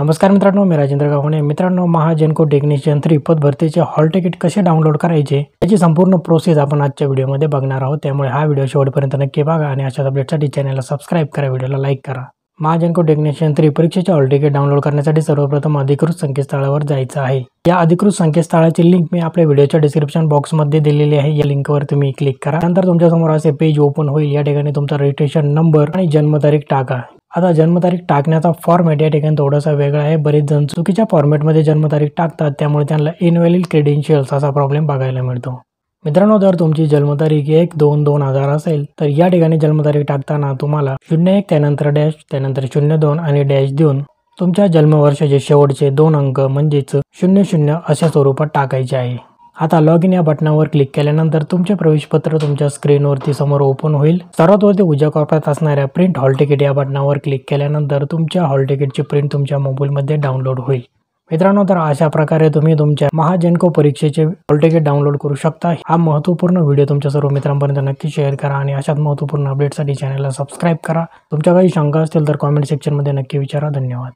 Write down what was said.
नमस्कार मित्रांनो, मी राजेंद्र गावणे. मित्रांनो, महाजेनको टेक्निशियन 3 पद भरतीचे हॉल तिकीट कसे डाउनलोड करायचे याची संपूर्ण प्रोसेस आपण आजच्या व्हिडिओमध्ये बघणार आहोत. त्यामुळे हा व्हिडिओ शेवटपर्यंत नक्की बघा आणि अशाच अपडेटसाठी चॅनलला सबस्क्राइब करा, व्हिडिओला लाईक करा. महाजेनको टेक्निशियन 3 परीक्षेचे हॉल तिकीट डाउनलोड करण्यासाठी सर्वप्रथम अधिकृत संकेतस्थळावर जायचं आहे. या अधिकृत संकेतस्थळाची लिंक मी आपल्या व्हिडिओच्या डिस्क्रिप्शन बॉक्समध्ये दिलेली आहे. या लिंकवर तुम्ही क्लिक करा. नंतर तुमच्यासमोर असे पेज ओपन होईल. या ठिकाणी तुमचा रजिस्ट्रेशन नंबर आणि जन्मतारीख टाका. आता जन्मतारीख टाकण्याचा फॉर्मॅट या ठिकाणी थोडासा वेगळा आहे. बरेच जण चुकीच्या फॉर्मॅटमध्ये जन्मतारीख टाकतात, त्यामुळे त्यांना इनव्हॅलिड क्रेडेन्शियल्स असा प्रॉब्लेम बघायला मिळतो. मित्रांनो, जर तुमची जन्मतारीख 1/2/2000 असेल तर या ठिकाणी जन्मतारीख टाकताना तुम्हाला 01 त्यानंतर डॅश त्यानंतर 02 आणि डॅश देऊन तुमच्या जन्मवर्षाचे शेवटचे 2 अंक म्हणजेच 00 अशा स्वरूपात टाकायचे आहे. आता लॉग इन या बटनावर क्लिक केल्यानंतर तुमचे प्रवेशपत्र तुमच्या स्क्रीनवरती समोर ओपन होईल. सर्वात वरती उजव्या कोपऱ्यात असणाऱ्या प्रिंट हॉल तिकीट या बटनावर क्लिक केल्यानंतर तुमच्या हॉल तिकीटची प्रिंट तुमच्या मोबाईलमध्ये डाउनलोड होईल. मित्रांनो, तर अशा प्रकारे तुम्ही तुमच्या महाजेनको परीक्षेचे हॉल तिकीट डाउनलोड करू शकता. हा महत्त्वपूर्ण व्हिडिओ तुमच्या सर्व मित्रांपर्यंत नक्की शेअर करा आणि अशाच महत्त्वपूर्ण अपडेटसाठी चॅनलला सबस्क्राइब करा. तुमच्या काही शंका असतील तर कॉमेंट सेक्शनमध्ये नक्की विचारा. धन्यवाद.